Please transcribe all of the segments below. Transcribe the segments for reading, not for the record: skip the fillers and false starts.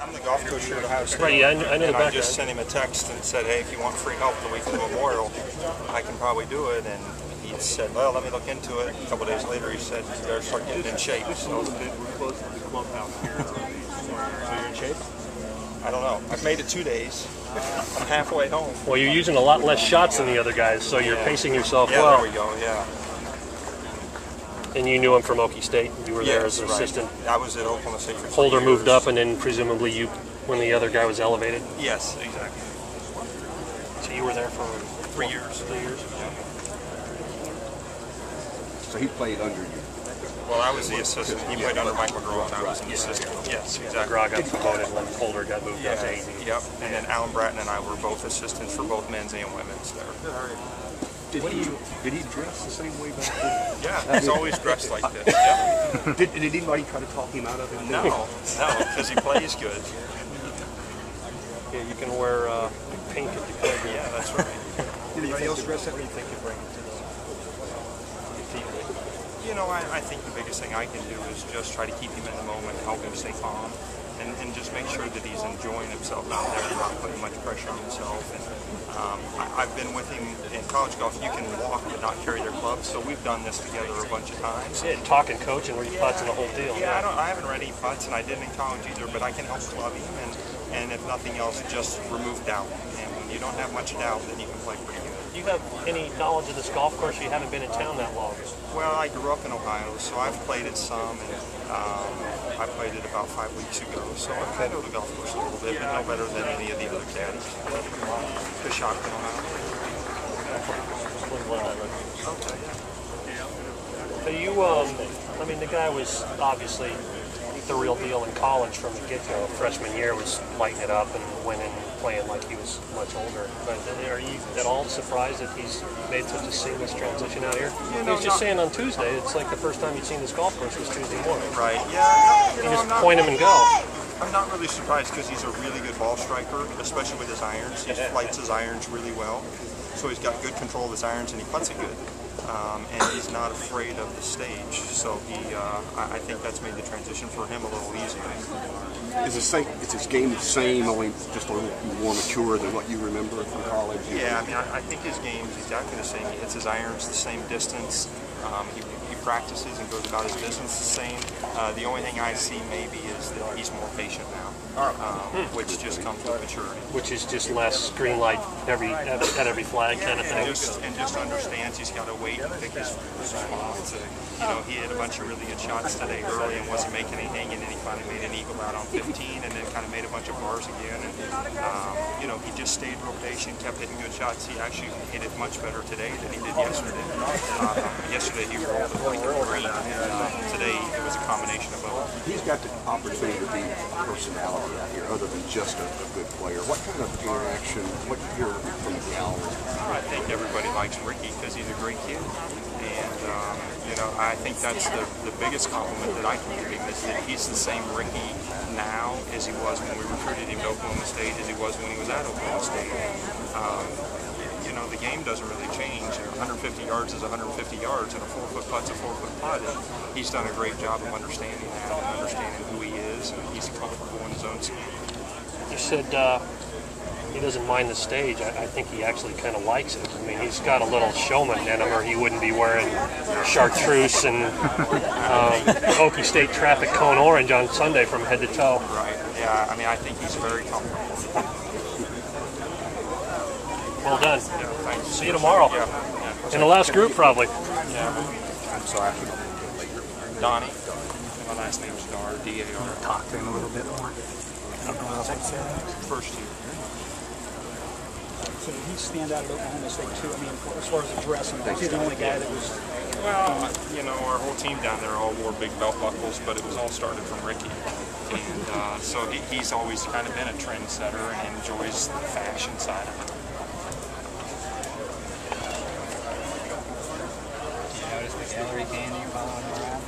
I'm the golf coach here at Ohio State. Right, yeah, I know the background. I just sent him a text and said, hey, if you want free help the week of the Memorial, I can probably do it. And he said, well, let me look into it. A couple days later, he said, you better start getting in shape. So, We're close to the clubhouse here. So you're in shape? I don't know. I've made it 2 days. I'm halfway home. Well, you're using a lot less shots than the other guys, so you're pacing yourself yeah, well. There we go, yeah. And you knew him from Okie State. You were there as an assistant. I was at Oklahoma State for 3 Holder years. moved up, and then presumably you, when the other guy was elevated. Yes, exactly. So you were there for 3 years. 3 years. Yeah. So he played under you. Well, I was the assistant. He played under Michael McGraw, and I was an assistant. Yes, exactly. McGraw got promoted when Holder got moved up to AD. Yep. And then Alan Bratton and I were both assistants for both men's and women's there. Did he dress the same way back then? Yeah, he's always dressed like this. Yeah. Did anybody try to talk him out of it? No, because he plays good. Yeah, you can wear pink if you play good. Yeah, that's right. Did anybody else dress that? What do you think you bring to the team? You know, I think the biggest thing I can do is just try to keep him in the moment, help him stay calm, and just make sure that he's enjoying himself out there, not putting much pressure on himself. And I've been with him in college golf. You can walk but not carry their clubs, so we've done this together a bunch of times. Yeah, talking, coaching, read putts, and the whole deal. Yeah, I haven't read any putts, and I didn't in college either, but I can help club him, and if nothing else, just remove doubt. And when you don't have much doubt, then you can play pretty good. Do you have any knowledge of this golf course? You haven't been in town that long. Well, I grew up in Ohio, so I've played it some, and I played it about 5 weeks ago, so I know the golf course a little bit, but no better than any of the other caddies. Fish out in Ohio. Okay. So you, I mean, the guy was obviously the real deal in college from the get-go. Freshman year was lighting it up and winning, playing like he was much older. But are you at all surprised that he's made such a seamless transition out here? You He was just saying on Tuesday, it's like the first time you'd seen this golf course was Tuesday morning. Right, yeah. You just point him and go. I'm not really surprised because he's a really good ball striker, especially with his irons. He flights his irons really well. So he's got good control of his irons and he putts it good. And he's not afraid of the stage. So I think that's made the transition for him a little easier. Is his game the same, only just a little more mature than what you remember from college? Yeah, I mean, I think his game's exactly the same. He hits his irons the same distance. He practices and goes about his business the same. The only thing I see maybe is that he's more patient now, which just comes with maturity. Which is just less green light at every flag kind of thing. And just understands he's got to wait and pick his spots. You know, he hit a bunch of really good shots today early and wasn't making anything, and then he finally made an eagle out on 15, and then kind of made a bunch of bars again. And you know, he just stayed real patient, kept hitting good shots. He actually hit it much better today than he did yesterday. Yesterday he rolled it like a green. Today it was a combination of both. He's got the opportunity to be a personality out here, other than just a good player. What kind of interaction? What do you hear from the gallery? I think everybody likes Rickie because he's a great kid, and you know, I think that's the biggest compliment that I can give him is that he's the same Rickie now as he was when we recruited him to Oklahoma State, as he was when he was at Oklahoma State. You know, the game doesn't really change. 150 yards is 150 yards, and a 4-foot putt's a 4-foot putt. And he's done a great job of understanding that, and understanding who he is, and he's comfortable in his own skin. You said he doesn't mind the stage. I think he actually kind of likes it. I mean, he's got a little showman in him, or he wouldn't be wearing chartreuse and Okie State traffic cone orange on Sunday from head to toe. Right. Yeah. I mean, I think he's very comfortable. Well done. Yeah, thanks. See you tomorrow. Yeah. In the last group, probably. Yeah. I'm sorry, I should have been later. Donnie. My last name's Darr, D-A-R. Talk to him a little bit more. First year. So did he stand out at Oklahoma State too? I mean, as far as the dress, was he the only guy that was... Well, you know, our whole team down there all wore big belt buckles, but it was all started from Rickie. And so he's always kind of been a trendsetter and enjoys the fashion side of it. Did you notice the calorie candy following around?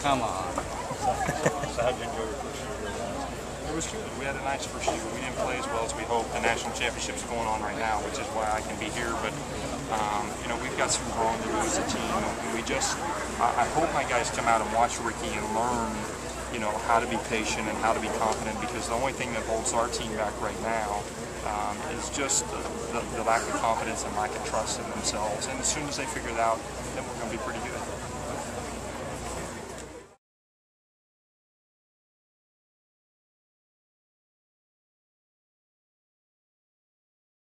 Come on. So how did you enjoy your first year? It was good. We had a nice first year. We didn't play as well as we hoped. The national championships going on right now, which is why I can be here. But you know, we've got some growing to do as a team. And we just, I hope my guys come out and watch Rickie and learn, you know, how to be patient and how to be confident, because the only thing that holds our team back right now is just the lack of confidence and lack of trust in themselves. And as soon as they figure it out, then we're going to be pretty good.